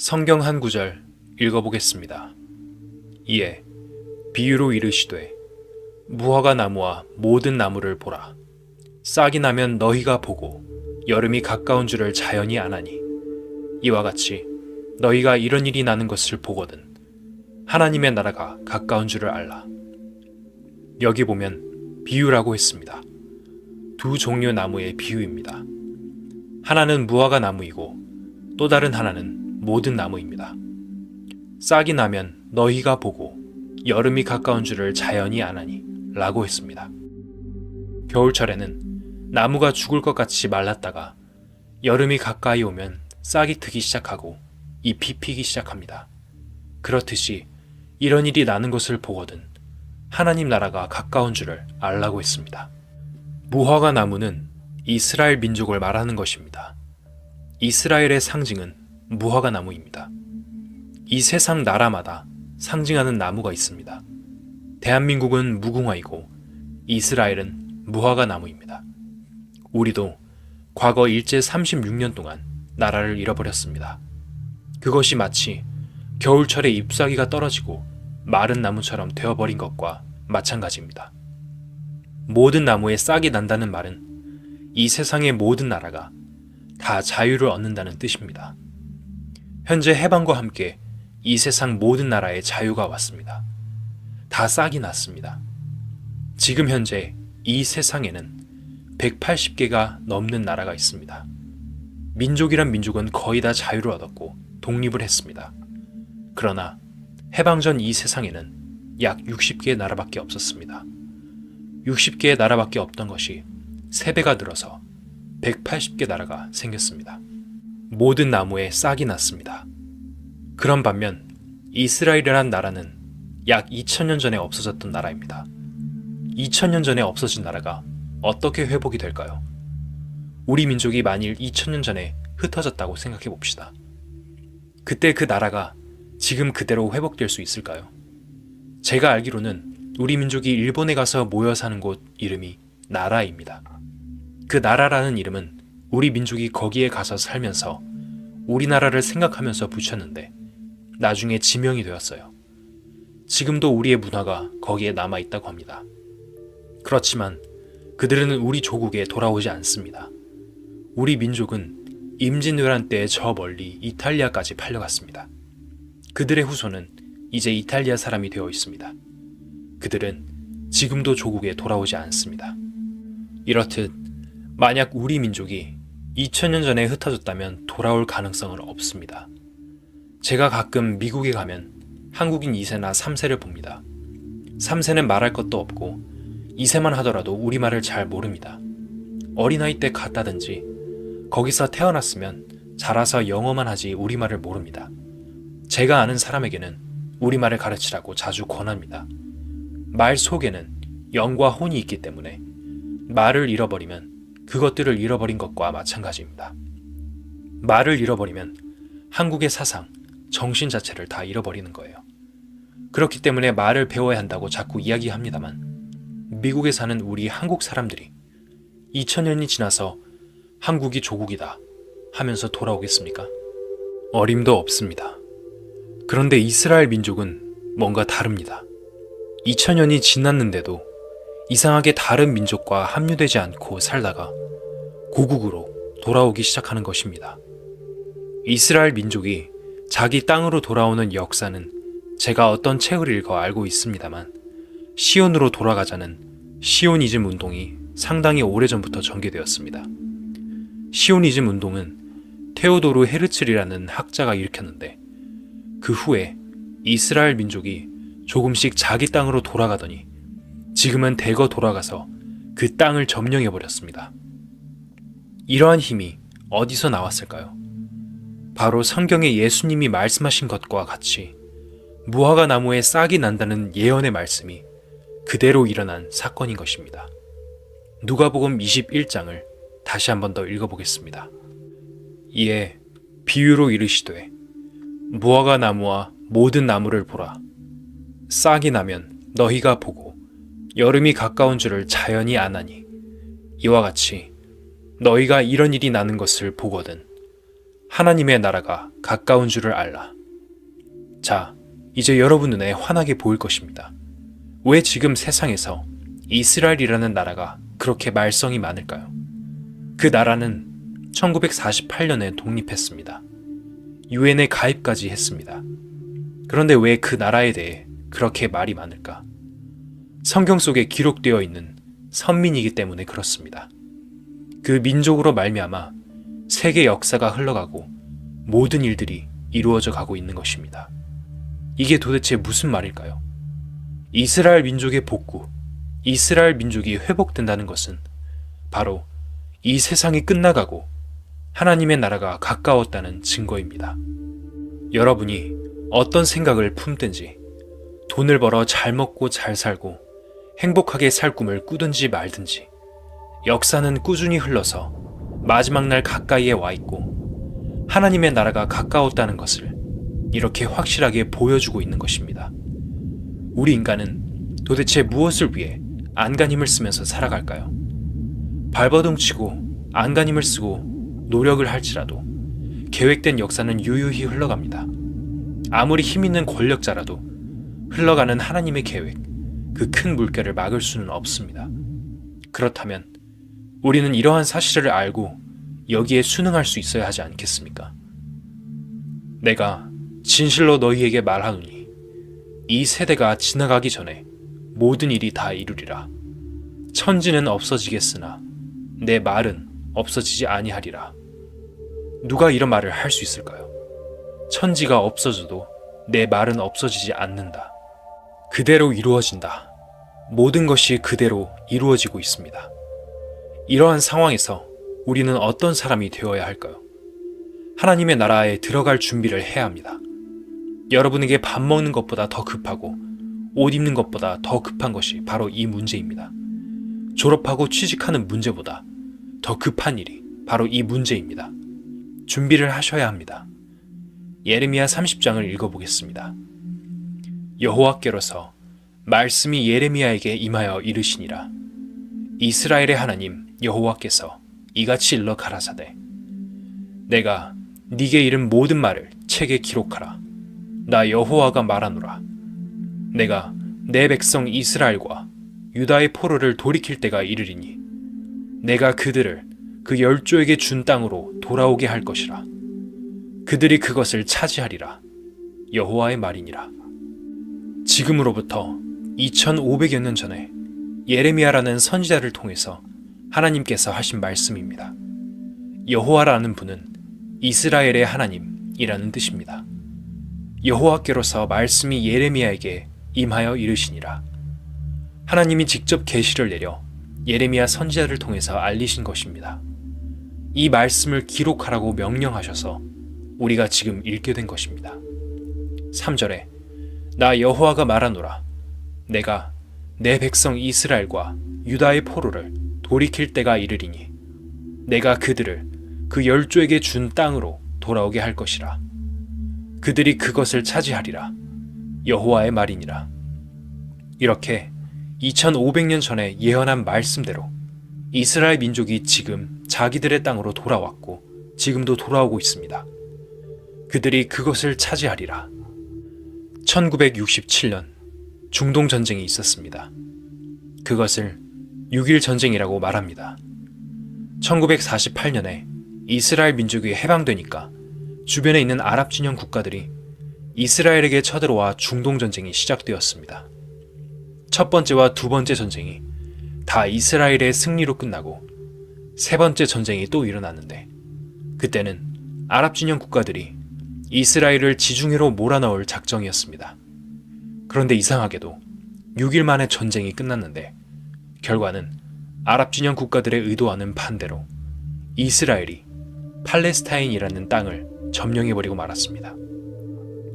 성경 한 구절 읽어보겠습니다. 이에 비유로 이르시되 무화과 나무와 모든 나무를 보라. 싹이 나면 너희가 보고 여름이 가까운 줄을 자연히 아나니 이와 같이 너희가 이런 일이 나는 것을 보거든 하나님의 나라가 가까운 줄을 알라. 여기 보면 비유라고 했습니다. 두 종류 나무의 비유입니다. 하나는 무화과 나무이고 또 다른 하나는 모든 나무입니다. 싹이 나면 너희가 보고 여름이 가까운 줄을 자연히 아나니 라고 했습니다. 겨울철에는 나무가 죽을 것 같이 말랐다가 여름이 가까이 오면 싹이 트기 시작하고 잎이 피기 시작합니다. 그렇듯이 이런 일이 나는 것을 보거든 하나님 나라가 가까운 줄을 알라고 했습니다. 무화과 나무는 이스라엘 민족을 말하는 것입니다. 이스라엘의 상징은 무화과 나무입니다. 이 세상 나라마다 상징하는 나무가 있습니다. 대한민국은 무궁화이고 이스라엘은 무화과 나무입니다. 우리도 과거 일제 36년 동안 나라를 잃어버렸습니다. 그것이 마치 겨울철에 잎사귀가 떨어지고 마른 나무처럼 되어버린 것과 마찬가지입니다. 모든 나무에 싹이 난다는 말은 이 세상의 모든 나라가 다 자유를 얻는다는 뜻입니다. 현재 해방과 함께 이 세상 모든 나라에 자유가 왔습니다. 다 싹이 났습니다. 지금 현재 이 세상에는 180개가 넘는 나라가 있습니다. 민족이란 민족은 거의 다 자유를 얻었고 독립을 했습니다. 그러나 해방 전 이 세상에는 약 60개의 나라밖에 없었습니다. 60개의 나라밖에 없던 것이 3배가 늘어서 180개 나라가 생겼습니다. 모든 나무에 싹이 났습니다. 그런 반면 이스라엘이란 나라는 약 2000년 전에 없어졌던 나라입니다. 2000년 전에 없어진 나라가 어떻게 회복이 될까요? 우리 민족이 만일 2000년 전에 흩어졌다고 생각해 봅시다. 그때 그 나라가 지금 그대로 회복될 수 있을까요? 제가 알기로는 우리 민족이 일본에 가서 모여 사는 곳 이름이 나라입니다. 그 나라라는 이름은 우리 민족이 거기에 가서 살면서 우리나라를 생각하면서 붙였는데 나중에 지명이 되었어요. 지금도 우리의 문화가 거기에 남아있다고 합니다. 그렇지만 그들은 우리 조국에 돌아오지 않습니다. 우리 민족은 임진왜란 때 저 멀리 이탈리아까지 팔려갔습니다. 그들의 후손은 이제 이탈리아 사람이 되어 있습니다. 그들은 지금도 조국에 돌아오지 않습니다. 이렇듯 만약 우리 민족이 2000년 전에 흩어졌다면 돌아올 가능성은 없습니다. 제가 가끔 미국에 가면 한국인 2세나 3세를 봅니다. 3세는 말할 것도 없고 2세만 하더라도 우리말을 잘 모릅니다. 어린아이 때 갔다든지 거기서 태어났으면 자라서 영어만 하지 우리말을 모릅니다. 제가 아는 사람에게는 우리말을 가르치라고 자주 권합니다. 말 속에는 영과 혼이 있기 때문에 말을 잃어버리면 그것들을 잃어버린 것과 마찬가지입니다. 말을 잃어버리면 한국의 사상, 정신 자체를 다 잃어버리는 거예요. 그렇기 때문에 말을 배워야 한다고 자꾸 이야기합니다만 미국에 사는 우리 한국 사람들이 2000년이 지나서 한국이 조국이다 하면서 돌아오겠습니까? 어림도 없습니다. 그런데 이스라엘 민족은 뭔가 다릅니다. 2000년이 지났는데도 이상하게 다른 민족과 합류되지 않고 살다가 고국으로 돌아오기 시작하는 것입니다. 이스라엘 민족이 자기 땅으로 돌아오는 역사는 제가 어떤 책을 읽어 알고 있습니다만 시온으로 돌아가자는 시오니즘 운동이 상당히 오래전부터 전개되었습니다. 시오니즘 운동은 테오도르 헤르츠리라는 학자가 일으켰는데 그 후에 이스라엘 민족이 조금씩 자기 땅으로 돌아가더니 지금은 대거 돌아가서 그 땅을 점령해버렸습니다. 이러한 힘이 어디서 나왔을까요? 바로 성경에 예수님이 말씀하신 것과 같이 무화과 나무에 싹이 난다는 예언의 말씀이 그대로 일어난 사건인 것입니다. 누가복음 21장을 다시 한 번 더 읽어보겠습니다. 이에 비유로 이르시되 무화과 나무와 모든 나무를 보라. 싹이 나면 너희가 보고 여름이 가까운 줄을 자연히 아나니 이와 같이 너희가 이런 일이 나는 것을 보거든 하나님의 나라가 가까운 줄을 알라. 자, 이제 여러분 눈에 환하게 보일 것입니다. 왜 지금 세상에서 이스라엘이라는 나라가 그렇게 말썽이 많을까요? 그 나라는 1948년에 독립했습니다. 유엔에 가입까지 했습니다. 그런데 왜 그 나라에 대해 그렇게 말이 많을까? 성경 속에 기록되어 있는 선민이기 때문에 그렇습니다. 그 민족으로 말미암아 세계 역사가 흘러가고 모든 일들이 이루어져 가고 있는 것입니다. 이게 도대체 무슨 말일까요? 이스라엘 민족의 복구, 이스라엘 민족이 회복된다는 것은 바로 이 세상이 끝나가고 하나님의 나라가 가까웠다는 증거입니다. 여러분이 어떤 생각을 품든지, 돈을 벌어 잘 먹고 잘 살고 행복하게 살 꿈을 꾸든지 말든지, 역사는 꾸준히 흘러서 마지막 날 가까이에 와 있고 하나님의 나라가 가까웠다는 것을 이렇게 확실하게 보여주고 있는 것입니다. 우리 인간은 도대체 무엇을 위해 안간힘을 쓰면서 살아갈까요? 발버둥 치고 안간힘을 쓰고 노력을 할지라도 계획된 역사는 유유히 흘러갑니다. 아무리 힘있는 권력자라도 흘러가는 하나님의 계획, 그 큰 물결을 막을 수는 없습니다. 그렇다면 우리는 이러한 사실을 알고 여기에 순응할 수 있어야 하지 않겠습니까? 내가 진실로 너희에게 말하노니 이 세대가 지나가기 전에 모든 일이 다 이루리라. 천지는 없어지겠으나 내 말은 없어지지 아니하리라. 누가 이런 말을 할 수 있을까요? 천지가 없어져도 내 말은 없어지지 않는다. 그대로 이루어진다. 모든 것이 그대로 이루어지고 있습니다. 이러한 상황에서 우리는 어떤 사람이 되어야 할까요? 하나님의 나라에 들어갈 준비를 해야 합니다. 여러분에게 밥 먹는 것보다 더 급하고 옷 입는 것보다 더 급한 것이 바로 이 문제입니다. 졸업하고 취직하는 문제보다 더 급한 일이 바로 이 문제입니다. 준비를 하셔야 합니다. 예레미야 30장을 읽어보겠습니다. 여호와께로서 말씀이 예레미야에게 임하여 이르시니라. 이스라엘의 하나님 여호와께서 이같이 일러 가라사대 내가 네게 이른 모든 말을 책에 기록하라. 나 여호와가 말하노라. 내가 내 백성 이스라엘과 유다의 포로를 돌이킬 때가 이르리니 내가 그들을 그 열조에게 준 땅으로 돌아오게 할 것이라. 그들이 그것을 차지하리라. 여호와의 말이니라. 지금으로부터 2500여 년 전에 예레미야라는 선지자를 통해서 하나님께서 하신 말씀입니다. 여호와라는 분은 이스라엘의 하나님이라는 뜻입니다. 여호와께로서 말씀이 예레미야에게 임하여 이르시니라. 하나님이 직접 계시를 내려 예레미야 선지자를 통해서 알리신 것입니다. 이 말씀을 기록하라고 명령하셔서 우리가 지금 읽게 된 것입니다. 3절에 나 여호와가 말하노라. 내가 내 백성 이스라엘과 유다의 포로를 돌이킬 때가 이르리니 내가 그들을 그 열조에게 준 땅으로 돌아오게 할 것이라. 그들이 그것을 차지하리라. 여호와의 말이니라. 이렇게 2500년 전에 예언한 말씀대로 이스라엘 민족이 지금 자기들의 땅으로 돌아왔고 지금도 돌아오고 있습니다. 그들이 그것을 차지하리라. 1967년 중동 전쟁이 있었습니다. 그것을 6.1 전쟁이라고 말합니다. 1948년에 이스라엘 민족이 해방되니까 주변에 있는 아랍 진영 국가들이 이스라엘에게 쳐들어와 중동 전쟁이 시작되었습니다. 첫 번째와 두 번째 전쟁이 다 이스라엘의 승리로 끝나고 세 번째 전쟁이 또 일어났는데 그때는 아랍 진영 국가들이 이스라엘을 지중해로 몰아넣을 작정이었습니다. 그런데 이상하게도 6일 만에 전쟁이 끝났는데 결과는 아랍 진영 국가들의 의도와는 반대로 이스라엘이 팔레스타인이라는 땅을 점령해버리고 말았습니다.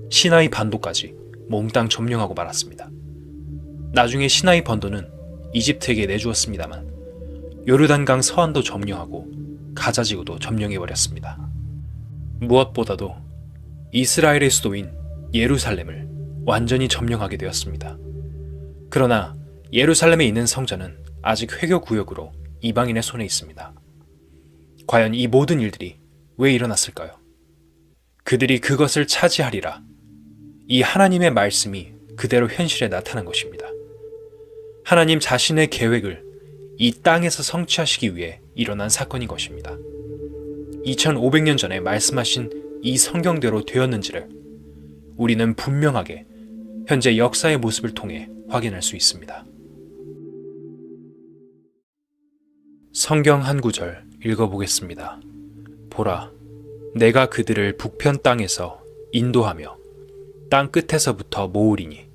시나이 반도까지 몽땅 점령하고 말았습니다. 나중에 시나이 반도는 이집트에게 내주었습니다만 요르단강 서안도 점령하고 가자지구도 점령해버렸습니다. 무엇보다도 이스라엘의 수도인 예루살렘을 완전히 점령하게 되었습니다. 그러나 예루살렘에 있는 성전은 아직 회교구역으로 이방인의 손에 있습니다. 과연 이 모든 일들이 왜 일어났을까요? 그들이 그것을 차지하리라. 이 하나님의 말씀이 그대로 현실에 나타난 것입니다. 하나님 자신의 계획을 이 땅에서 성취하시기 위해 일어난 사건인 것입니다. 2500년 전에 말씀하신 이 성경대로 되었는지를 우리는 분명하게 현재 역사의 모습을 통해 확인할 수 있습니다. 성경 한 구절 읽어보겠습니다. 보라, 내가 그들을 북편 땅에서 인도하며 땅 끝에서부터 모으리니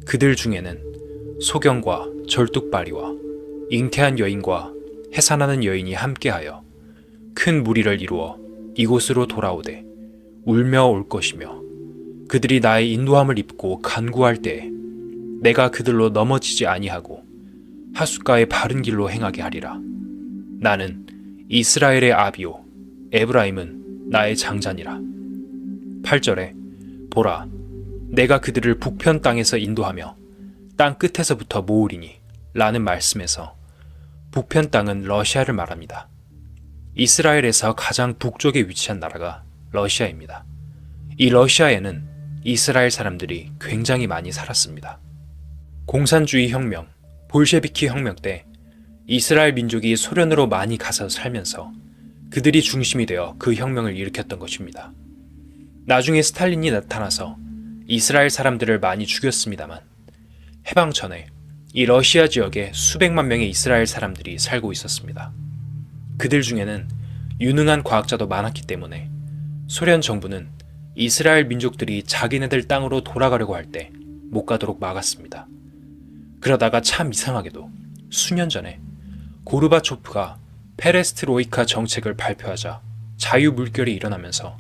그들 중에는 소경과 절뚝발이와 잉태한 여인과 해산하는 여인이 함께하여 큰 무리를 이루어 이곳으로 돌아오되 울며 올 것이며 그들이 나의 인도함을 입고 간구할 때에 내가 그들로 넘어지지 아니하고 하숫가의 바른 길로 행하게 하리라. 나는 이스라엘의 아비요 에브라임은 나의 장자니라. 8절에 보라, 내가 그들을 북편 땅에서 인도하며 땅 끝에서부터 모으리니 라는 말씀에서 북편 땅은 러시아를 말합니다. 이스라엘에서 가장 북쪽에 위치한 나라가 러시아입니다. 이 러시아에는 이스라엘 사람들이 굉장히 많이 살았습니다. 공산주의 혁명, 볼셰비키 혁명 때 이스라엘 민족이 소련으로 많이 가서 살면서 그들이 중심이 되어 그 혁명을 일으켰던 것입니다. 나중에 스탈린이 나타나서 이스라엘 사람들을 많이 죽였습니다만 해방 전에 이 러시아 지역에 수백만 명의 이스라엘 사람들이 살고 있었습니다. 그들 중에는 유능한 과학자도 많았기 때문에 소련 정부는 이스라엘 민족들이 자기네들 땅으로 돌아가려고 할 때 못 가도록 막았습니다. 그러다가 참 이상하게도 수년 전에 고르바초프가 페레스트로이카 정책을 발표하자 자유 물결이 일어나면서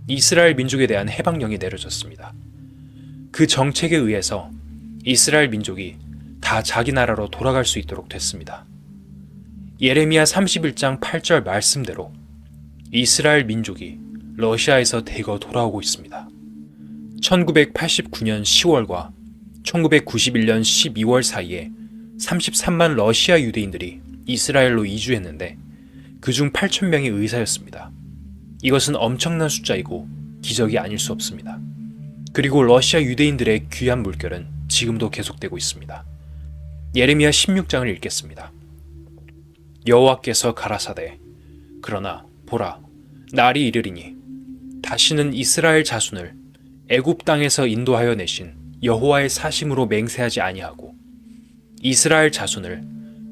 이스라엘 민족에 대한 해방령이 내려졌습니다. 그 정책에 의해서 이스라엘 민족이 다 자기 나라로 돌아갈 수 있도록 됐습니다. 예레미야 31장 8절 말씀대로 이스라엘 민족이 러시아에서 대거 돌아오고 있습니다. 1989년 10월과 1991년 12월 사이에 33만 러시아 유대인들이 이스라엘로 이주했는데 그중 8,000명이 의사였습니다. 이것은 엄청난 숫자이고 기적이 아닐 수 없습니다. 그리고 러시아 유대인들의 귀한 물결은 지금도 계속되고 있습니다. 예레미야 16장을 읽겠습니다. 여호와께서 가라사대 그러나 보라 날이 이르리니 다시는 이스라엘 자손을 애굽 땅에서 인도하여 내신 여호와의 사심으로 맹세하지 아니하고 이스라엘 자손을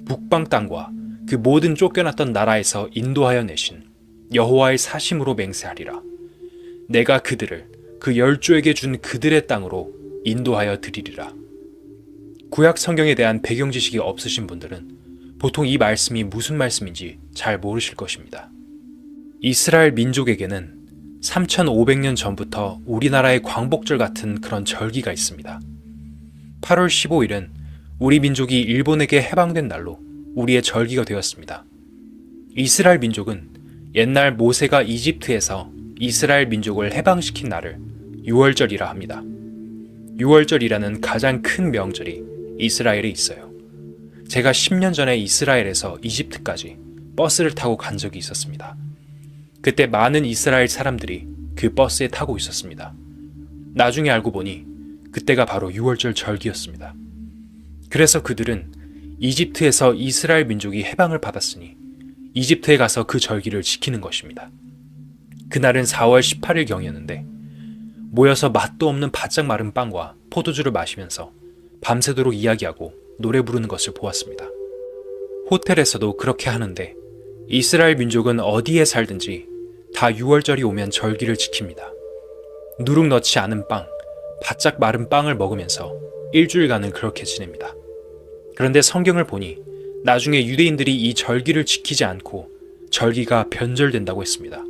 북방 땅과 그 모든 쫓겨났던 나라에서 인도하여 내신 여호와의 사심으로 맹세하리라. 내가 그들을 그 열조에게 준 그들의 땅으로 인도하여 드리리라. 구약 성경에 대한 배경 지식이 없으신 분들은 보통 이 말씀이 무슨 말씀인지 잘 모르실 것입니다. 이스라엘 민족에게는 3,500년 전부터 우리나라의 광복절 같은 그런 절기가 있습니다. 8월 15일은 우리 민족이 일본에게 해방된 날로 우리의 절기가 되었습니다. 이스라엘 민족은 옛날 모세가 이집트에서 이스라엘 민족을 해방시킨 날을 유월절이라 합니다. 유월절이라는 가장 큰 명절이 이스라엘에 있어요. 제가 10년 전에 이스라엘에서 이집트까지 버스를 타고 간 적이 있었습니다. 그때 많은 이스라엘 사람들이 그 버스에 타고 있었습니다. 나중에 알고 보니 그때가 바로 유월절 절기였습니다. 그래서 그들은 이집트에서 이스라엘 민족이 해방을 받았으니 이집트에 가서 그 절기를 지키는 것입니다. 그날은 4월 18일경이었는데 모여서 맛도 없는 바짝 마른 빵과 포도주를 마시면서 밤새도록 이야기하고 노래 부르는 것을 보았습니다. 호텔에서도 그렇게 하는데 이스라엘 민족은 어디에 살든지 다 유월절이 오면 절기를 지킵니다. 누룩 넣지 않은 빵, 바짝 마른 빵을 먹으면서 일주일간은 그렇게 지냅니다. 그런데 성경을 보니 나중에 유대인들이 이 절기를 지키지 않고 절기가 변절된다고 했습니다.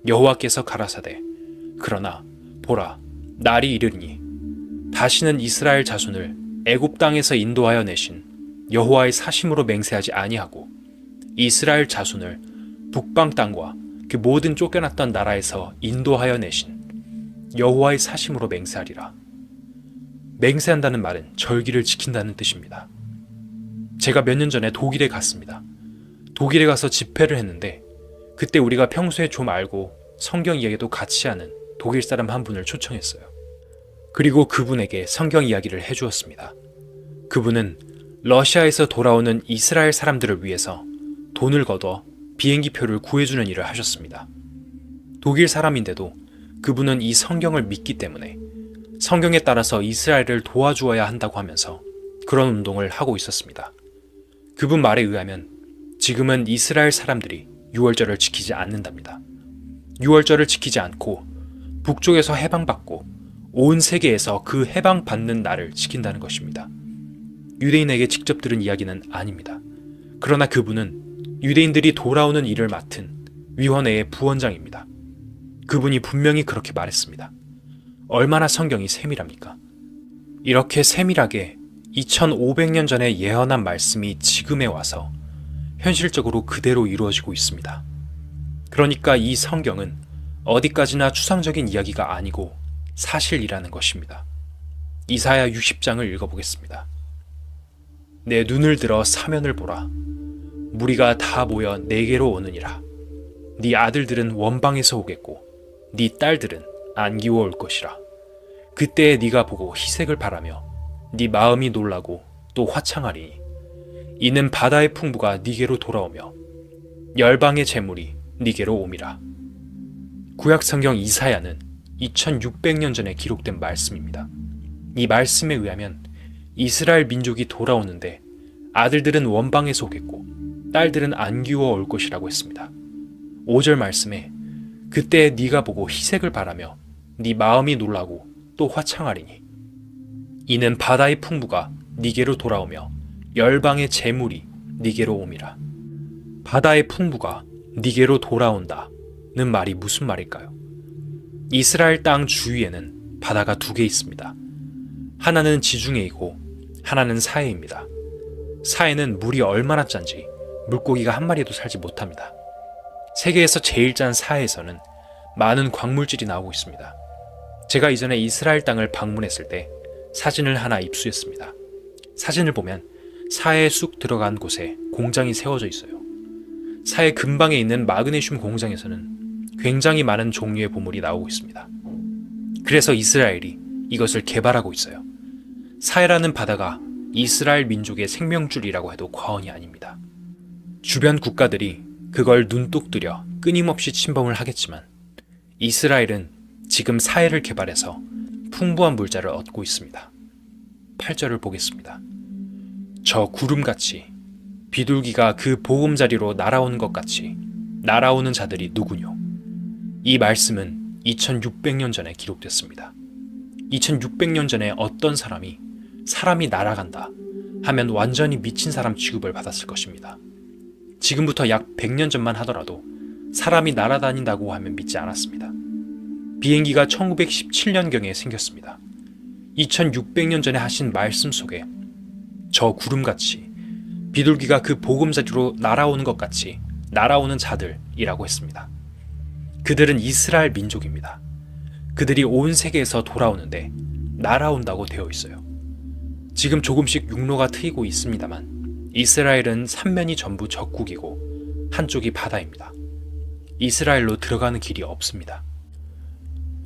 여호와께서 가라사대 그러나 보라 날이 이르니 다시는 이스라엘 자손을 애굽 땅에서 인도하여 내신 여호와의 사심으로 맹세하지 아니하고 이스라엘 자손을 북방 땅과 그 모든 쫓겨났던 나라에서 인도하여 내신 여호와의 사심으로 맹세하리라. 맹세한다는 말은 절기를 지킨다는 뜻입니다. 제가 몇 년 전에 독일에 갔습니다. 독일에 가서 집회를 했는데 그때 우리가 평소에 좀 알고 성경 이야기도 같이 하는 독일 사람 한 분을 초청했어요. 그리고 그분에게 성경 이야기를 해주었습니다. 그분은 러시아에서 돌아오는 이스라엘 사람들을 위해서 돈을 걷어 비행기표를 구해주는 일을 하셨습니다. 독일 사람인데도 그분은 이 성경을 믿기 때문에 성경에 따라서 이스라엘을 도와주어야 한다고 하면서 그런 운동을 하고 있었습니다. 그분 말에 의하면 지금은 이스라엘 사람들이 유월절을 지키지 않는답니다. 유월절을 지키지 않고 북쪽에서 해방받고 온 세계에서 그 해방받는 날을 지킨다는 것입니다. 유대인에게 직접 들은 이야기는 아닙니다. 그러나 그분은 유대인들이 돌아오는 일을 맡은 위원회의 부원장입니다. 그분이 분명히 그렇게 말했습니다. 얼마나 성경이 세밀합니까? 이렇게 세밀하게 2500년 전에 예언한 말씀이 지금에 와서 현실적으로 그대로 이루어지고 있습니다. 그러니까 이 성경은 어디까지나 추상적인 이야기가 아니고 사실이라는 것입니다. 이사야 60장을 읽어보겠습니다. 내 눈을 들어 사면을 보라. 무리가 다 모여 내게로 오느니라. 네 아들들은 원방에서 오겠고 네 딸들은 안기워 올 것이라. 그때에 네가 보고 희색을 바라며 네 마음이 놀라고 또 화창하리니 이는 바다의 풍부가 네게로 돌아오며 열방의 재물이 네게로 옴이라. 구약성경 이사야는 2600년 전에 기록된 말씀입니다. 이 말씀에 의하면 이스라엘 민족이 돌아오는데 아들들은 원방에서 오겠고 딸들은 안기워 올 것이라고 했습니다. 5절 말씀에 그때 네가 보고 희색을 바라며 네 마음이 놀라고 또 화창하리니 이는 바다의 풍부가 네게로 돌아오며 열방의 재물이 네게로 옴이라. 바다의 풍부가 네게로 돌아온다는 말이 무슨 말일까요? 이스라엘 땅 주위에는 바다가 2개 있습니다. 하나는 지중해이고 하나는 사해입니다. 사해는 물이 얼마나 짠지 물고기가 한 마리도 살지 못합니다. 세계에서 제일 짠 사해에서는 많은 광물질이 나오고 있습니다. 제가 이전에 이스라엘 땅을 방문했을 때 사진을 하나 입수했습니다. 사진을 보면 사해에 쑥 들어간 곳에 공장이 세워져 있어요. 사해 근방에 있는 마그네슘 공장에서는 굉장히 많은 종류의 보물이 나오고 있습니다. 그래서 이스라엘이 이것을 개발하고 있어요. 사해라는 바다가 이스라엘 민족의 생명줄이라고 해도 과언이 아닙니다. 주변 국가들이 그걸 눈독 들여 끊임없이 침범을 하겠지만 이스라엘은 지금 사해를 개발해서 풍부한 물자를 얻고 있습니다. 8절을 보겠습니다. 저 구름같이 비둘기가 그 보금자리로 날아오는 것 같이 날아오는 자들이 누구뇨? 이 말씀은 2600년 전에 기록됐습니다. 2600년 전에 어떤 사람이 날아간다 하면 완전히 미친 사람 취급을 받았을 것입니다. 지금부터 약 100년 전만 하더라도 사람이 날아다닌다고 하면 믿지 않았습니다. 비행기가 1917년경에 생겼습니다. 2600년 전에 하신 말씀 속에 저 구름같이 비둘기가 그 보금자리로 날아오는 것 같이 날아오는 자들이라고 했습니다. 그들은 이스라엘 민족입니다. 그들이 온 세계에서 돌아오는데 날아온다고 되어 있어요. 지금 조금씩 육로가 트이고 있습니다만 이스라엘은 삼면이 전부 적국이고 한쪽이 바다입니다. 이스라엘로 들어가는 길이 없습니다.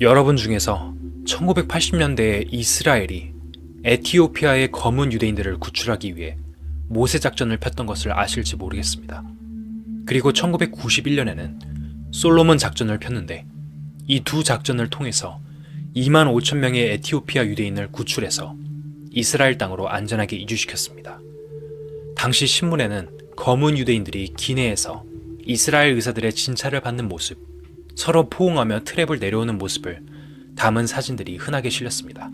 여러분 중에서 1980년대에 이스라엘이 에티오피아의 검은 유대인들을 구출하기 위해 모세 작전을 폈던 것을 아실지 모르겠습니다. 그리고 1991년에는 솔로몬 작전을 폈는데 이 두 작전을 통해서 2만 5천 명의 에티오피아 유대인을 구출해서 이스라엘 땅으로 안전하게 이주시켰습니다. 당시 신문에는 검은 유대인들이 기내에서 이스라엘 의사들의 진찰을 받는 모습, 서로 포옹하며 트랩을 내려오는 모습을 담은 사진들이 흔하게 실렸습니다.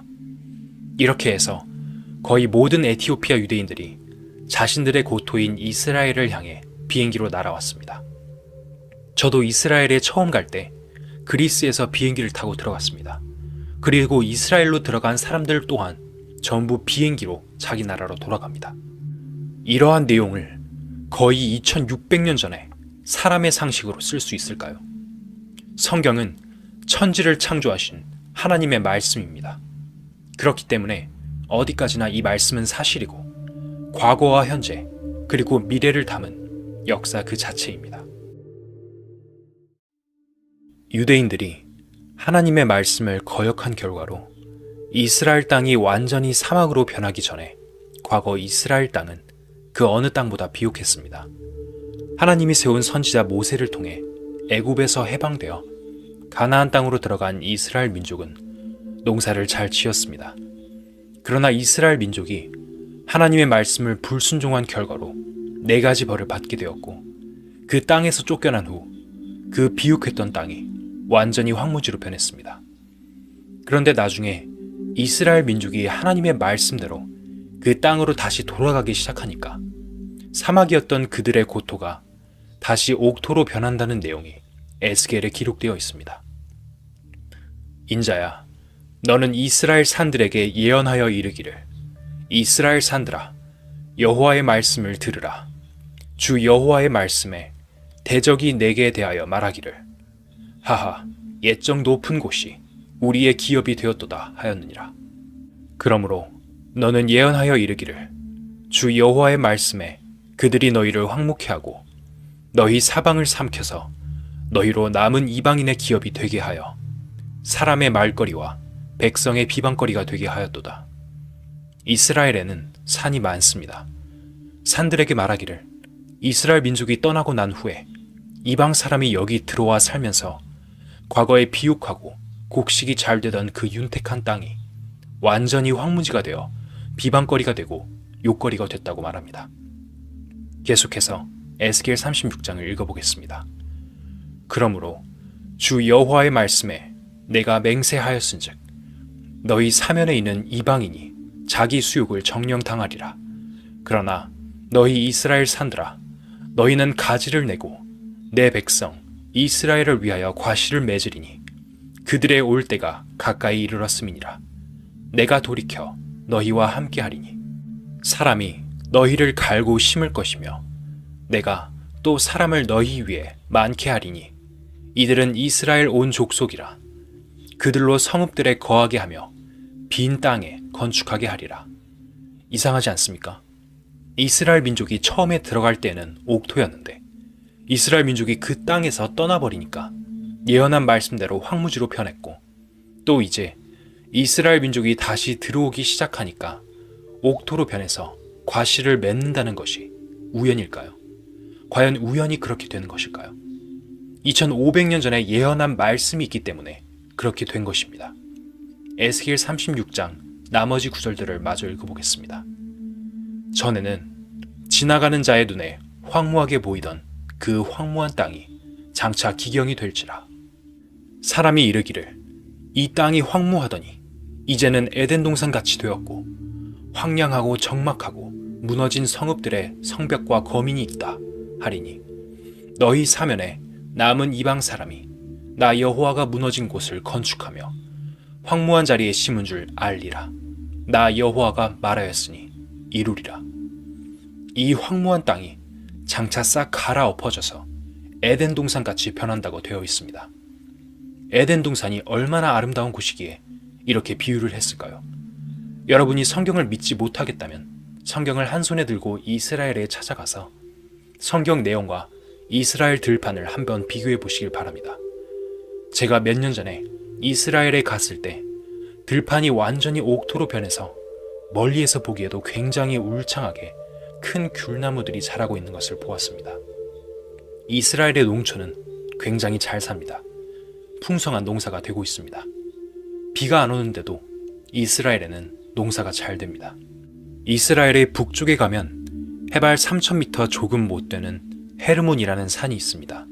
이렇게 해서 거의 모든 에티오피아 유대인들이 자신들의 고토인 이스라엘을 향해 비행기로 날아왔습니다. 저도 이스라엘에 처음 갈 때 그리스에서 비행기를 타고 들어갔습니다. 그리고 이스라엘로 들어간 사람들 또한 전부 비행기로 자기 나라로 돌아갑니다. 이러한 내용을 거의 2600년 전에 사람의 상식으로 쓸 수 있을까요? 성경은 천지를 창조하신 하나님의 말씀입니다. 그렇기 때문에 어디까지나 이 말씀은 사실이고 과거와 현재 그리고 미래를 담은 역사 그 자체입니다. 유대인들이 하나님의 말씀을 거역한 결과로 이스라엘 땅이 완전히 사막으로 변하기 전에 과거 이스라엘 땅은 그 어느 땅보다 비옥했습니다. 하나님이 세운 선지자 모세를 통해 애굽에서 해방되어 가나안 땅으로 들어간 이스라엘 민족은 농사를 잘 지었습니다. 그러나 이스라엘 민족이 하나님의 말씀을 불순종한 결과로 4가지 벌을 받게 되었고, 그 땅에서 쫓겨난 후 그 비옥했던 땅이 완전히 황무지로 변했습니다. 그런데 나중에 이스라엘 민족이 하나님의 말씀대로 그 땅으로 다시 돌아가기 시작하니까 사막이었던 그들의 고토가 다시 옥토로 변한다는 내용이 에스겔에 기록되어 있습니다. 인자야, 너는 이스라엘 산들에게 예언하여 이르기를, 이스라엘 산들아, 여호와의 말씀을 들으라. 주 여호와의 말씀에 대적이 내게 대하여 말하기를, 하하, 옛적 높은 곳이 우리의 기업이 되었도다 하였느니라. 그러므로 너는 예언하여 이르기를, 주 여호와의 말씀에 그들이 너희를 황무케 하고 너희 사방을 삼켜서 너희로 남은 이방인의 기업이 되게 하여 사람의 말거리와 백성의 비방거리가 되게 하였도다. 이스라엘에는 산이 많습니다. 산들에게 말하기를, 이스라엘 민족이 떠나고 난 후에 이방 사람이 여기 들어와 살면서 과거에 비옥하고 곡식이 잘 되던 그 윤택한 땅이 완전히 황무지가 되어 비방거리가 되고 욕거리가 됐다고 말합니다. 계속해서 에스겔 36장을 읽어보겠습니다. 그러므로 주 여호와의 말씀에 내가 맹세하였은즉 너희 사면에 있는 이방인이 자기 수욕을 정령당하리라. 그러나 너희 이스라엘 산들아, 너희는 가지를 내고 내 백성 이스라엘을 위하여 과실을 맺으리니 그들의 올 때가 가까이 이르렀음이니라. 내가 돌이켜 너희와 함께하리니 사람이 너희를 갈고 심을 것이며 내가 또 사람을 너희 위에 많게 하리니 이들은 이스라엘 온 족속이라. 그들로 성읍들에 거하게 하며 빈 땅에 건축하게 하리라. 이상하지 않습니까? 이스라엘 민족이 처음에 들어갈 때는 옥토였는데 이스라엘 민족이 그 땅에서 떠나버리니까 예언한 말씀대로 황무지로 변했고, 또 이제 이스라엘 민족이 다시 들어오기 시작하니까 옥토로 변해서 과실을 맺는다는 것이 우연일까요? 과연 우연히 그렇게 되는 것일까요? 2500년 전에 예언한 말씀이 있기 때문에 그렇게 된 것입니다. 에스겔 36장 나머지 구절들을 마저 읽어보겠습니다. 전에는 지나가는 자의 눈에 황무하게 보이던 그 황무한 땅이 장차 기경이 될지라. 사람이 이르기를, 이 땅이 황무하더니 이제는 에덴 동산같이 되었고 황량하고 적막하고 무너진 성읍들의 성벽과 거민이 있다 하리니 너희 사면에 남은 이방 사람이 나 여호와가 무너진 곳을 건축하며 황무한 자리에 심은 줄 알리라. 나 여호와가 말하였으니 이루리라. 이 황무한 땅이 장차 싹 갈아엎어져서 에덴 동산같이 변한다고 되어 있습니다. 에덴 동산이 얼마나 아름다운 곳이기에 이렇게 비유를 했을까요? 여러분이 성경을 믿지 못하겠다면 성경을 한 손에 들고 이스라엘에 찾아가서 성경 내용과 이스라엘 들판을 한번 비교해 보시길 바랍니다. 제가 몇 년 전에 이스라엘에 갔을 때 들판이 완전히 옥토로 변해서 멀리에서 보기에도 굉장히 울창하게 큰 귤나무들이 자라고 있는 것을 보았습니다. 이스라엘의 농촌은 굉장히 잘 삽니다. 풍성한 농사가 되고 있습니다. 비가 안 오는데도 이스라엘에는 농사가 잘 됩니다. 이스라엘의 북쪽에 가면 해발 3000m 조금 못 되는 헤르몬이라는 산이 있습니다.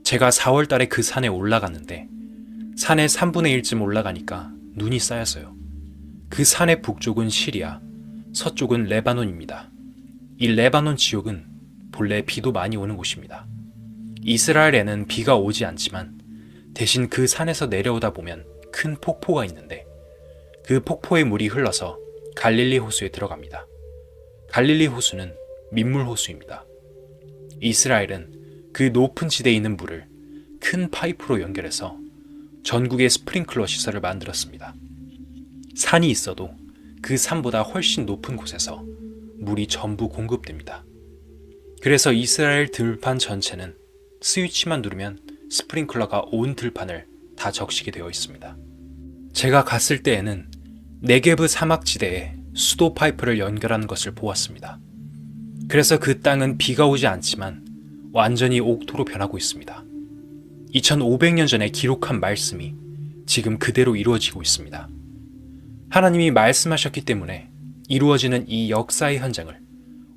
제가 4월 달에 그 산에 올라갔는데 산의 3분의 1쯤 올라가니까 눈이 쌓였어요. 그 산의 북쪽은 시리아, 서쪽은 레바논입니다. 이 레바논 지역은 본래 비도 많이 오는 곳입니다. 이스라엘에는 비가 오지 않지만 대신 그 산에서 내려오다 보면 큰 폭포가 있는데 그 폭포의 물이 흘러서 갈릴리 호수에 들어갑니다. 갈릴리 호수는 민물 호수입니다. 이스라엘은 그 높은 지대에 있는 물을 큰 파이프로 연결해서 전국의 스프링클러 시설을 만들었습니다. 산이 있어도 그 산보다 훨씬 높은 곳에서 물이 전부 공급됩니다. 그래서 이스라엘 들판 전체는 스위치만 누르면 스프링클러가 온 들판을 다 적시게 되어 있습니다. 제가 갔을 때에는 네게브 사막지대에 수도 파이프를 연결하는 것을 보았습니다. 그래서 그 땅은 비가 오지 않지만 완전히 옥토로 변하고 있습니다. 2500년 전에 기록한 말씀이 지금 그대로 이루어지고 있습니다. 하나님이 말씀하셨기 때문에 이루어지는 이 역사의 현장을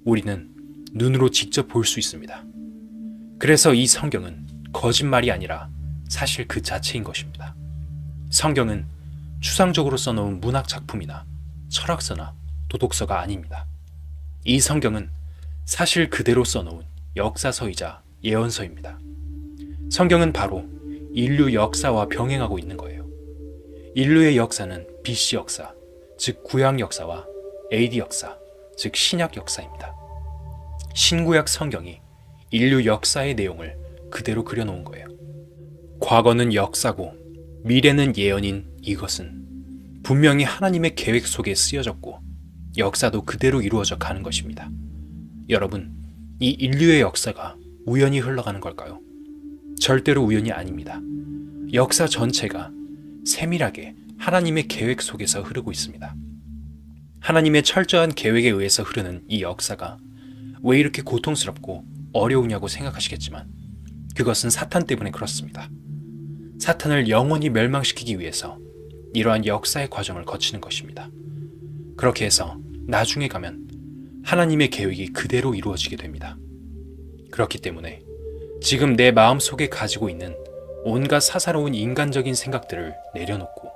우리는 눈으로 직접 볼 수 있습니다. 그래서 이 성경은 거짓말이 아니라 사실 그 자체인 것입니다. 성경은 추상적으로 써놓은 문학 작품이나 철학서나 도덕서가 아닙니다. 이 성경은 사실 그대로 써놓은 역사서이자 예언서입니다. 성경은 바로 인류 역사와 병행하고 있는 거예요. 인류의 역사는 BC 역사, 즉 구약 역사와 AD 역사, 즉 신약 역사입니다. 신구약 성경이 인류 역사의 내용을 그대로 그려놓은 거예요. 과거는 역사고 미래는 예언인 이것은 분명히 하나님의 계획 속에 쓰여졌고 역사도 그대로 이루어져 가는 것입니다. 여러분, 이 인류의 역사가 우연히 흘러가는 걸까요? 절대로 우연이 아닙니다. 역사 전체가 세밀하게 하나님의 계획 속에서 흐르고 있습니다. 하나님의 철저한 계획에 의해서 흐르는 이 역사가 왜 이렇게 고통스럽고 어려우냐고 생각하시겠지만 그것은 사탄 때문에 그렇습니다. 사탄을 영원히 멸망시키기 위해서 이러한 역사의 과정을 거치는 것입니다. 그렇게 해서 나중에 가면 하나님의 계획이 그대로 이루어지게 됩니다. 그렇기 때문에 지금 내 마음속에 가지고 있는 온갖 사사로운 인간적인 생각들을 내려놓고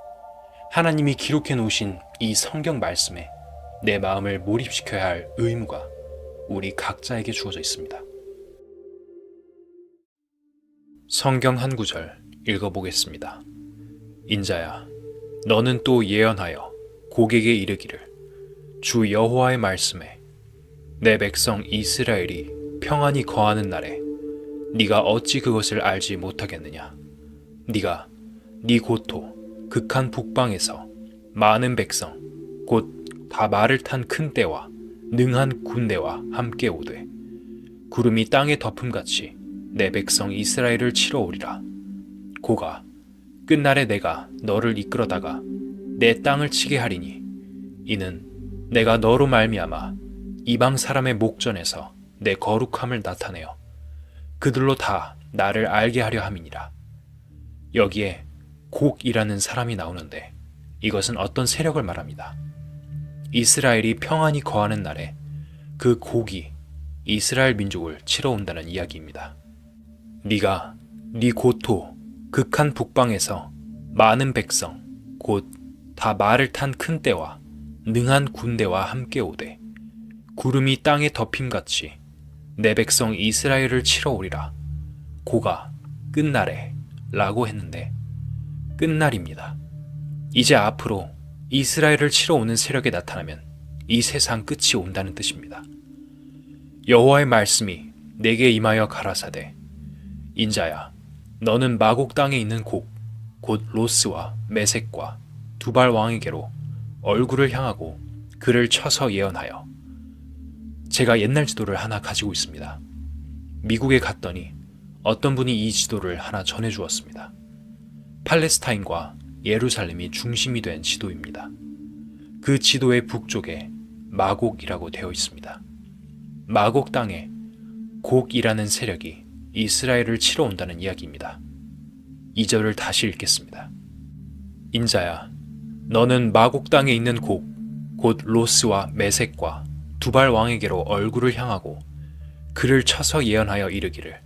하나님이 기록해 놓으신 이 성경 말씀에 내 마음을 몰입시켜야 할 의무가 우리 각자에게 주어져 있습니다. 성경 한 구절 읽어보겠습니다. 인자야, 너는 또 예언하여 고객에 이르기를 주 여호와의 말씀에 내 백성 이스라엘이 평안히 거하는 날에 네가 어찌 그것을 알지 못하겠느냐. 네가 네 고토 극한 북방에서 많은 백성 곧 다 말을 탄 큰 떼와 능한 군대와 함께 오되 구름이 땅에 덮음같이 내 백성 이스라엘을 치러 오리라. 고가 끝날에 내가 너를 이끌어다가 내 땅을 치게 하리니 이는 내가 너로 말미암아 이방 사람의 목전에서 내 거룩함을 나타내어 그들로 다 나를 알게 하려 함이니라. 여기에 곡이라는 사람이 나오는데 이것은 어떤 세력을 말합니다. 이스라엘이 평안히 거하는 날에 그 곡이 이스라엘 민족을 치러 온다는 이야기입니다. 네가 네 고토 극한 북방에서 많은 백성 곧 다 말을 탄 큰 떼와 능한 군대와 함께 오되 구름이 땅에 덮임같이 내 백성 이스라엘을 치러 오리라. 고가 끝날에 라고 했는데 끝날입니다. 이제 앞으로 이스라엘을 치러 오는 세력이 나타나면 이 세상 끝이 온다는 뜻입니다. 여호와의 말씀이 내게 임하여 가라사대 인자야, 너는 마곡 땅에 있는 곡 곧 로스와 메섹과 두발 왕에게로 얼굴을 향하고 그를 쳐서 예언하여. 제가 옛날 지도를 하나 가지고 있습니다. 미국에 갔더니 어떤 분이 이 지도를 하나 전해주었습니다. 팔레스타인과 예루살렘이 중심이 된 지도입니다. 그 지도의 북쪽에 마곡이라고 되어 있습니다. 마곡 땅에 곡이라는 세력이 이스라엘을 치러 온다는 이야기입니다. 2절을 다시 읽겠습니다. 인자야, 너는 마곡 땅에 있는 곡, 곧 로스와 메섹과 두발 왕에게로 얼굴을 향하고 그를 쳐서 예언하여 이르기를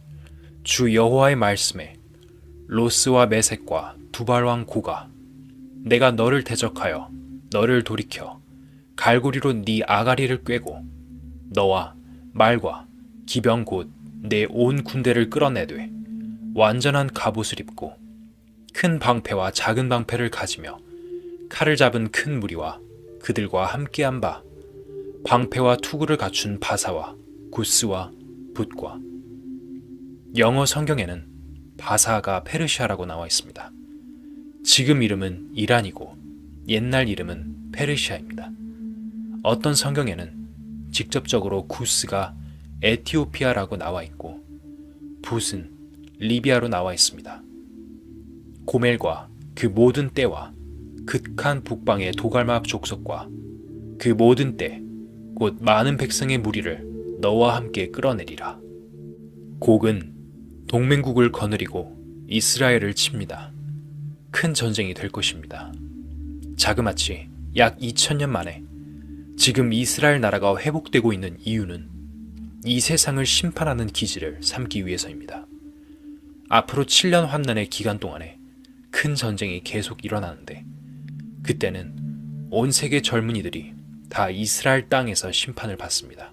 주 여호와의 말씀에 로스와 메섹과 두발 왕 고가 내가 너를 대적하여 너를 돌이켜 갈고리로 네 아가리를 꿰고 너와 말과 기병 곧 내 온 군대를 끌어내되 완전한 갑옷을 입고 큰 방패와 작은 방패를 가지며 칼을 잡은 큰 무리와 그들과 함께한 바 방패와 투구를 갖춘 바사와 구스와 붓과. 영어 성경에는 바사가 페르시아라고 나와 있습니다. 지금 이름은 이란이고 옛날 이름은 페르시아입니다. 어떤 성경에는 직접적으로 구스가 에티오피아라고 나와 있고 붓은 리비아로 나와 있습니다. 고멜과 그 모든 떼와 극한 북방의 도갈마 족속과 그 모든 떼, 곧 많은 백성의 무리를 너와 함께 끌어내리라. 곡은 동맹국을 거느리고 이스라엘을 칩니다. 큰 전쟁이 될 것입니다. 자그마치 약 2000년 만에 지금 이스라엘 나라가 회복되고 있는 이유는 이 세상을 심판하는 기지를 삼기 위해서입니다. 앞으로 7년 환난의 기간 동안에 큰 전쟁이 계속 일어나는데 그때는 온 세계 젊은이들이 다 이스라엘 땅에서 심판을 받습니다.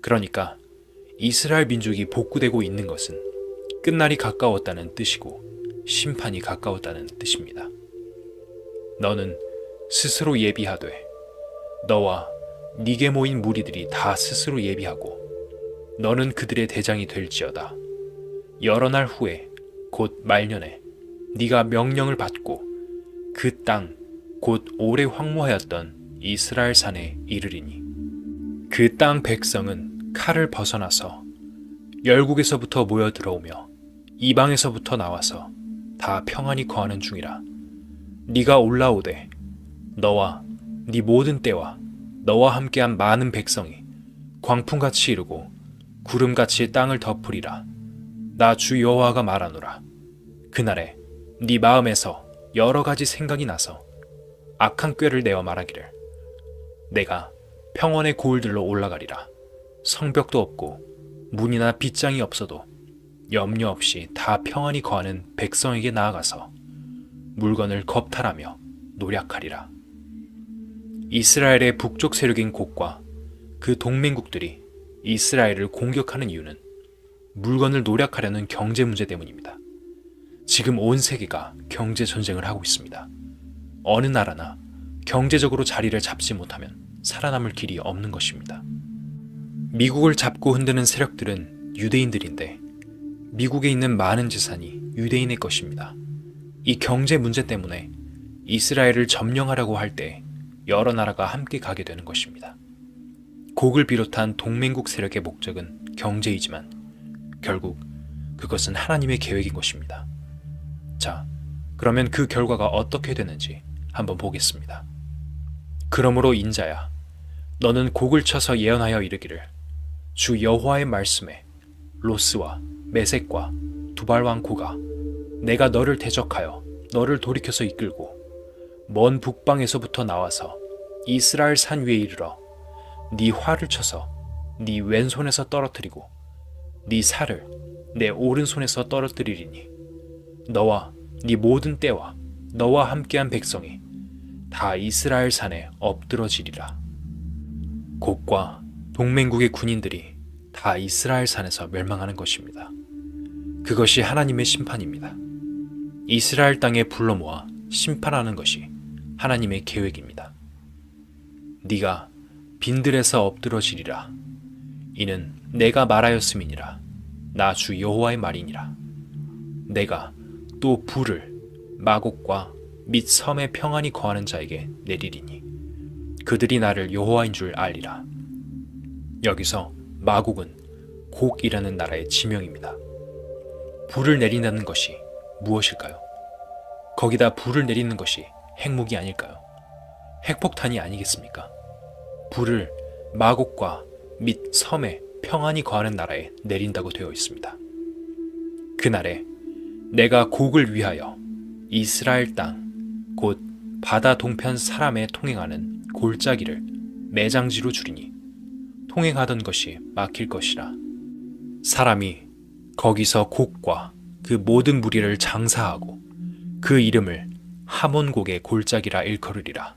그러니까 이스라엘 민족이 복구되고 있는 것은 끝날이 가까웠다는 뜻이고 심판이 가까웠다는 뜻입니다. 너는 스스로 예비하되 너와 네게 모인 무리들이 다 스스로 예비하고 너는 그들의 대장이 될지어다. 여러 날 후에 곧 말년에 네가 명령을 받고 그 땅 곧 오래 황무하였던 이스라엘 산에 이르리니 그 땅 백성은 칼을 벗어나서 열국에서부터 모여 들어오며 이방에서부터 나와서 다 평안히 거하는 중이라. 네가 올라오되 너와 네 모든 떼와 너와 함께한 많은 백성이 광풍같이 이르고 구름같이 땅을 덮으리라. 나 주 여호와가 말하노라. 그날에 네 마음에서 여러 가지 생각이 나서 악한 꾀를 내어 말하기를 내가 평원의 고을들로 올라가리라. 성벽도 없고 문이나 빗장이 없어도 염려 없이 다 평안히 거하는 백성에게 나아가서 물건을 겁탈하며 노략하리라. 이스라엘의 북쪽 세력인 곡과 그 동맹국들이 이스라엘을 공격하는 이유는 물건을 노략하려는 경제 문제 때문입니다. 지금 온 세계가 경제 전쟁을 하고 있습니다. 어느 나라나 경제적으로 자리를 잡지 못하면 살아남을 길이 없는 것입니다. 미국을 잡고 흔드는 세력들은 유대인들인데 미국에 있는 많은 재산이 유대인의 것입니다. 이 경제 문제 때문에 이스라엘을 점령하려고 할 때 여러 나라가 함께 가게 되는 것입니다. 곡을 비롯한 동맹국 세력의 목적은 경제이지만 결국 그것은 하나님의 계획인 것입니다. 자, 그러면 그 결과가 어떻게 되는지 한번 보겠습니다. 그러므로 인자야, 너는 곡을 쳐서 예언하여 이르기를 주 여호와의 말씀에 로스와 메섹과 두발왕 고가 내가 너를 대적하여 너를 돌이켜서 이끌고 먼 북방에서부터 나와서 이스라엘 산 위에 이르러 네 활을 쳐서 네 왼손에서 떨어뜨리고 네 살을 내 오른손에서 떨어뜨리리니 너와 네 모든 떼와 너와 함께한 백성이 다 이스라엘 산에 엎드러지리라. 곡과 동맹국의 군인들이 다 이스라엘 산에서 멸망하는 것입니다. 그것이 하나님의 심판입니다. 이스라엘 땅에 불러 모아 심판하는 것이 하나님의 계획입니다. 네가 빈들에서 엎드러지리라. 이는 내가 말하였음이니라. 나 주 여호와의 말이니라. 내가 또 불을 마곡과 및 섬에 평안히 거하는 자에게 내리리니 그들이 나를 여호와인 줄 알리라. 여기서 마곡은 곡이라는 나라의 지명입니다. 불을 내린다는 것이 무엇일까요? 거기다 불을 내리는 것이 핵무기 아닐까요? 핵폭탄이 아니겠습니까? 불을 마곡과 및 섬에 평안히 거하는 나라에 내린다고 되어 있습니다. 그날에 내가 곡을 위하여 이스라엘 땅 곧 바다 동편 사람에 통행하는 골짜기를 매장지로 주리니 통행하던 것이 막힐 것이라. 사람이 거기서 곡과 그 모든 무리를 장사하고 그 이름을 하몬곡의 골짜기라 일컬으리라.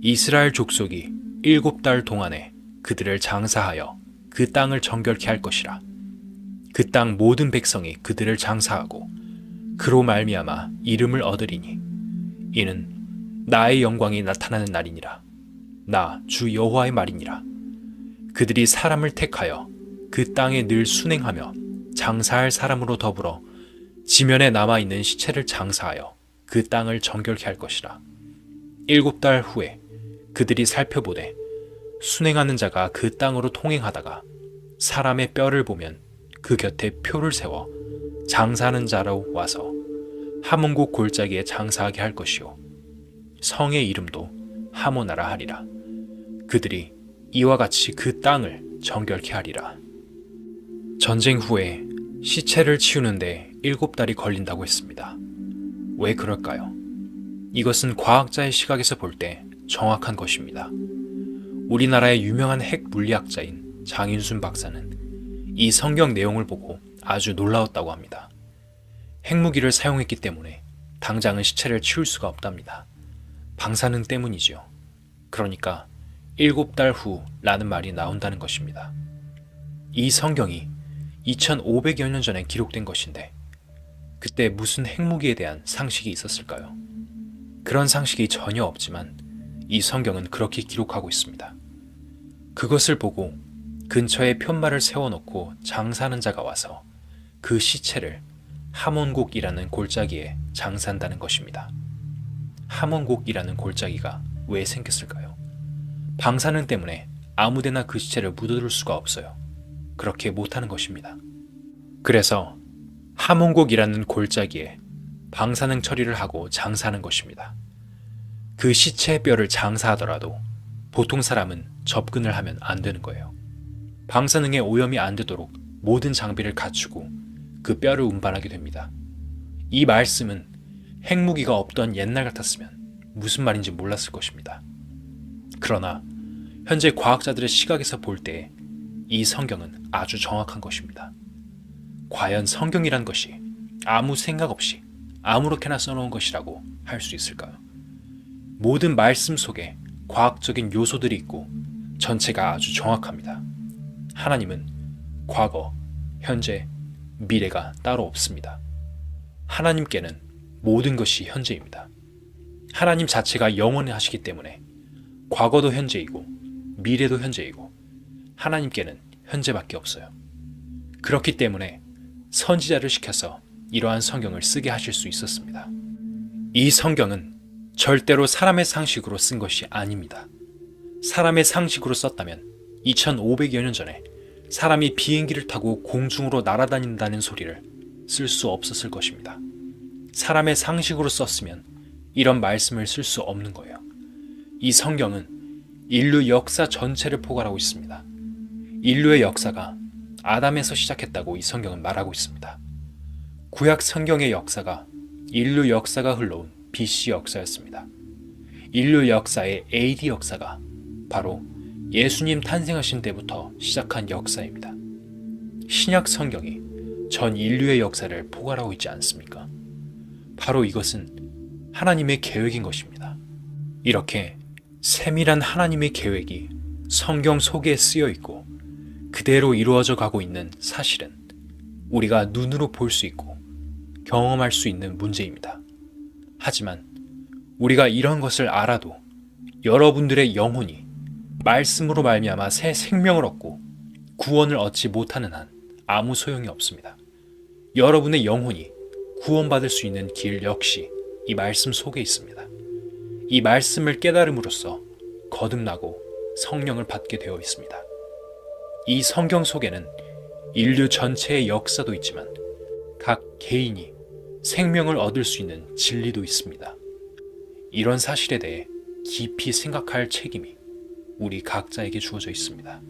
이스라엘 족속이 7달 동안에 그들을 장사하여 그 땅을 정결케 할 것이라. 그 땅 모든 백성이 그들을 장사하고 그로 말미암아 이름을 얻으리니 이는 나의 영광이 나타나는 날이니라. 나 주 여호와의 말이니라. 그들이 사람을 택하여 그 땅에 늘 순행하며 장사할 사람으로 더불어 지면에 남아있는 시체를 장사하여 그 땅을 정결케 할 것이라. 7달 후에 그들이 살펴보되 순행하는 자가 그 땅으로 통행하다가 사람의 뼈를 보면 그 곁에 표를 세워 장사하는 자로 와서 하몬국 골짜기에 장사하게 할 것이요 성의 이름도 하모나라 하리라. 그들이 이와 같이 그 땅을 정결케 하리라. 전쟁 후에 시체를 치우는데 7달이 걸린다고 했습니다. 왜 그럴까요? 이것은 과학자의 시각에서 볼 때 정확한 것입니다. 우리나라의 유명한 핵 물리학자인 장윤순 박사는 이 성경 내용을 보고 아주 놀라웠다고 합니다. 핵무기를 사용했기 때문에 당장은 시체를 치울 수가 없답니다. 방사능 때문이지요. 그러니까 7달 후라는 말이 나온다는 것입니다. 이 성경이 2500여 년 전에 기록된 것인데 그때 무슨 핵무기에 대한 상식이 있었을까요? 그런 상식이 전혀 없지만 이 성경은 그렇게 기록하고 있습니다. 그것을 보고 근처에 편말을 세워놓고 장사하는 자가 와서 그 시체를 하몬곡이라는 골짜기에 장사한다는 것입니다. 하몬곡이라는 골짜기가 왜 생겼을까요? 방사능 때문에 아무데나 그 시체를 묻어둘 수가 없어요. 그렇게 못하는 것입니다. 그래서 하몬곡이라는 골짜기에 방사능 처리를 하고 장사하는 것입니다. 그 시체의 뼈를 장사하더라도 보통 사람은 접근을 하면 안 되는 거예요. 방사능에 오염이 안 되도록 모든 장비를 갖추고 그 뼈를 운반하게 됩니다. 이 말씀은 핵무기가 없던 옛날 같았으면 무슨 말인지 몰랐을 것입니다. 그러나 현재 과학자들의 시각에서 볼 때 이 성경은 아주 정확한 것입니다. 과연 성경이란 것이 아무 생각 없이 아무렇게나 써놓은 것이라고 할 수 있을까요? 모든 말씀 속에 과학적인 요소들이 있고 전체가 아주 정확합니다. 하나님은 과거, 현재, 미래가 따로 없습니다. 하나님께는 모든 것이 현재입니다. 하나님 자체가 영원하시기 때문에 과거도 현재이고 미래도 현재이고 하나님께는 현재밖에 없어요. 그렇기 때문에 선지자를 시켜서 이러한 성경을 쓰게 하실 수 있었습니다. 이 성경은 절대로 사람의 상식으로 쓴 것이 아닙니다. 사람의 상식으로 썼다면 2500여 년 전에 사람이 비행기를 타고 공중으로 날아다닌다는 소리를 쓸 수 없었을 것입니다. 사람의 상식으로 썼으면 이런 말씀을 쓸 수 없는 거예요. 이 성경은 인류 역사 전체를 포괄하고 있습니다. 인류의 역사가 아담에서 시작했다고 이 성경은 말하고 있습니다. 구약 성경의 역사가 인류 역사가 흘러온 BC 역사였습니다. 인류 역사의 AD 역사가 바로 예수님 탄생하신 때부터 시작한 역사입니다. 신약 성경이 전 인류의 역사를 포괄하고 있지 않습니까? 바로 이것은 하나님의 계획인 것입니다. 이렇게 세밀한 하나님의 계획이 성경 속에 쓰여 있고 그대로 이루어져 가고 있는 사실은 우리가 눈으로 볼 수 있고 경험할 수 있는 문제입니다. 하지만 우리가 이런 것을 알아도 여러분들의 영혼이 말씀으로 말미암아 새 생명을 얻고 구원을 얻지 못하는 한 아무 소용이 없습니다. 여러분의 영혼이 구원받을 수 있는 길 역시 이 말씀 속에 있습니다. 이 말씀을 깨달음으로써 거듭나고 성령을 받게 되어 있습니다. 이 성경 속에는 인류 전체의 역사도 있지만 각 개인이 생명을 얻을 수 있는 진리도 있습니다. 이런 사실에 대해 깊이 생각할 책임이 우리 각자에게 주어져 있습니다.